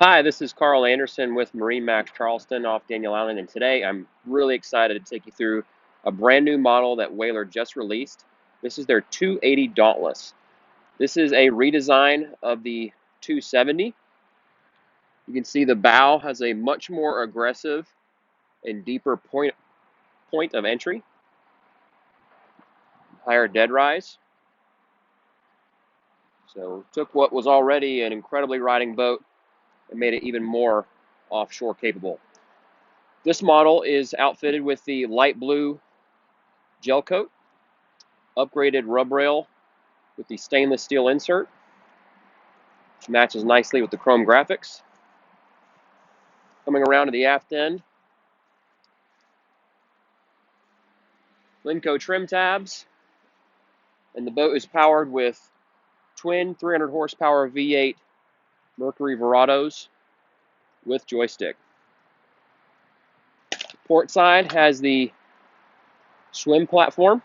Hi, this is Carl Anderson with MarineMax Charleston off Daniel Island, and today I'm really excited to take you through a brand new model that Whaler just released. This is their 280 Dauntless. This is a redesign of the 270. You can see the bow has a much more aggressive and deeper point of entry, higher dead rise. So took what was already an incredibly riding boat and made it even more offshore capable. This model is outfitted with the light blue gel coat, upgraded rub rail with the stainless steel insert, which matches nicely with the chrome graphics. Coming around to the aft end, Linco trim tabs, and the boat is powered with twin 300 horsepower V8 Mercury Verados with joystick. Port side has the swim platform,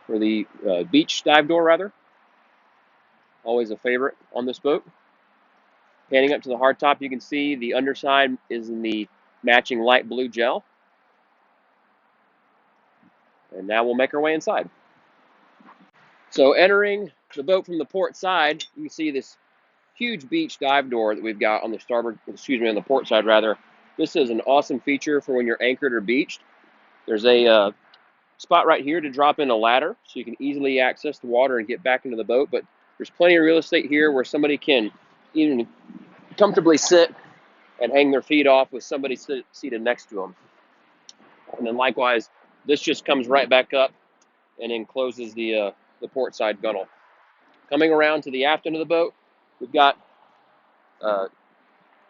or the beach dive door rather. Always a favorite on this boat. Panning up to the hardtop, you can see the underside is in the matching light blue gel. And now we'll make our way inside. So entering the boat from the port side, you can see this huge beach dive door that we've got on the on the port side rather. This is an awesome feature for when you're anchored or beached. There's a spot right here to drop in a ladder so you can easily access the water and get back into the boat, but there's plenty of real estate here where somebody can even comfortably sit and hang their feet off with somebody seated next to them. And then likewise, this just comes right back up and encloses the port side gunnel. Coming around to the aft end of the boat, we've got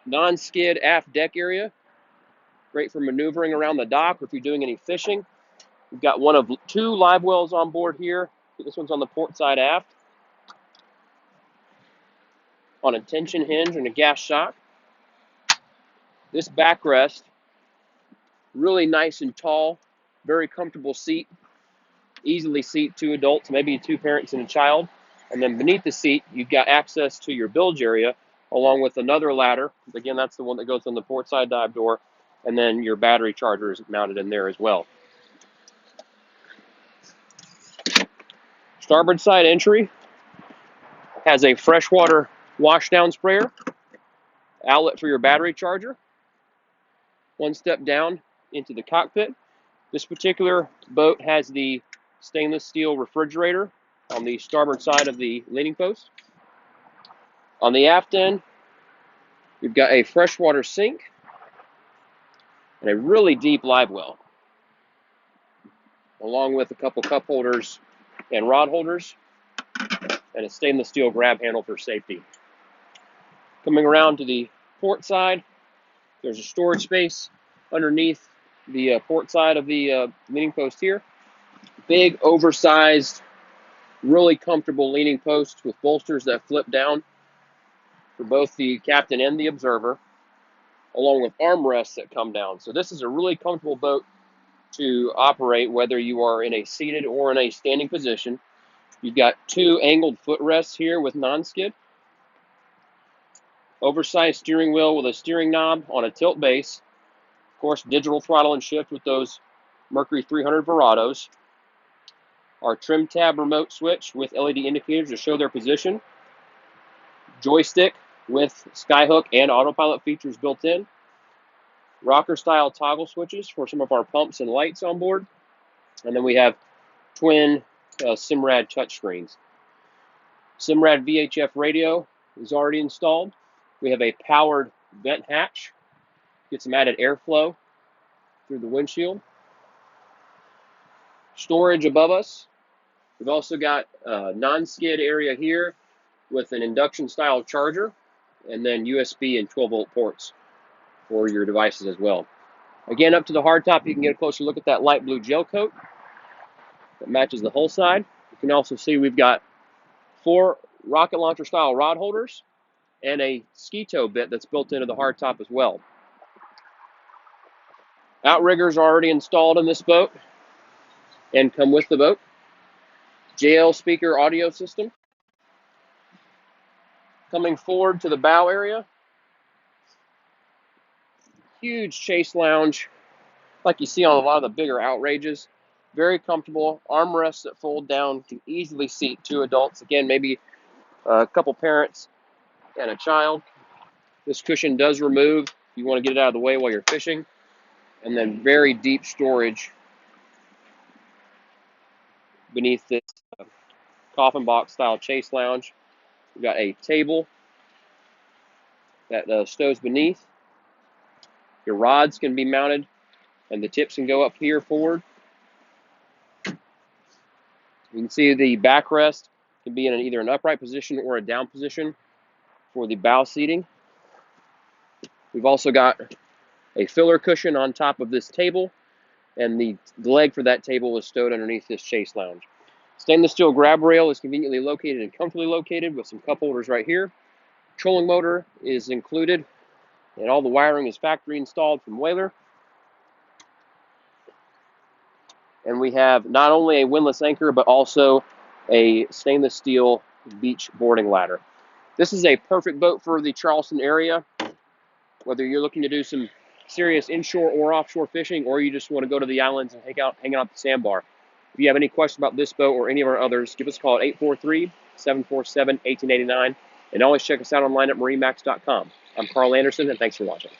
non-skid aft deck area, great for maneuvering around the dock or if you're doing any fishing. We've got one of two live wells on board here. This one's on the port side aft on a tension hinge and a gas shock. This backrest, really nice and tall, very comfortable seat. Easily seat two adults, maybe two parents and a child. And then beneath the seat, you've got access to your bilge area along with another ladder. Again, that's the one that goes on the port side dive door. And then your battery charger is mounted in there as well. Starboard side entry has a freshwater washdown sprayer, outlet for your battery charger. One step down into the cockpit. This particular boat has the stainless steel refrigerator on the starboard side of the leaning post. On the aft end, we've got a freshwater sink and a really deep live well, along with a couple cup holders and rod holders, and a stainless steel grab handle for safety. Coming around to the port side, there's a storage space underneath the port side of the leaning post here. Big, oversized, really comfortable leaning post with bolsters that flip down for both the captain and the observer, along with armrests that come down. So this is a really comfortable boat to operate whether you are in a seated or in a standing position. You've got two angled footrests here with non-skid. Oversized steering wheel with a steering knob on a tilt base. Of course, digital throttle and shift with those Mercury 300 Verados. Our trim tab remote switch with LED indicators to show their position. Joystick with skyhook and autopilot features built in. Rocker style toggle switches for some of our pumps and lights on board. And then we have twin Simrad touchscreens. Simrad VHF radio is already installed. We have a powered vent hatch. Get some added airflow through the windshield. Storage above us. We've also got a non-skid area here with an induction style charger and then USB and 12-volt ports for your devices as well. Again, up to the hardtop, you can get a closer look at that light blue gel coat that matches the hull side. You can also see we've got 4 rocket launcher style rod holders and a ski tow bit that's built into the hardtop as well. Outriggers are already installed in this boat and come with the boat. JL speaker audio system. Coming forward to the bow area, Huge chase lounge, like you see on a lot of the bigger outrages. Very comfortable. Armrests that fold down, can easily seat 2 adults. Again, maybe a couple parents and a child. This cushion does remove if you want to get it out of the way while you're fishing. And then very deep storage beneath this coffin box style chase lounge. We've got a table that stows beneath. Your rods can be mounted and the tips can go up here forward. You can see the backrest can be in either an upright position or a down position for the bow seating. We've also got a filler cushion on top of this table, and the leg for that table is stowed underneath this chase lounge. Stainless steel grab rail is conveniently located and comfortably located with some cup holders right here. Trolling motor is included, and all the wiring is factory installed from Whaler. And we have not only a windlass anchor, but also a stainless steel beach boarding ladder. This is a perfect boat for the Charleston area, whether you're looking to do some serious inshore or offshore fishing, or you just want to go to the islands and hang out at the sandbar. If you have any questions about this boat or any of our others, give us a call at 843-747-1889, and always check us out online at MarineMax.com. I'm Carl Anderson, and thanks for watching.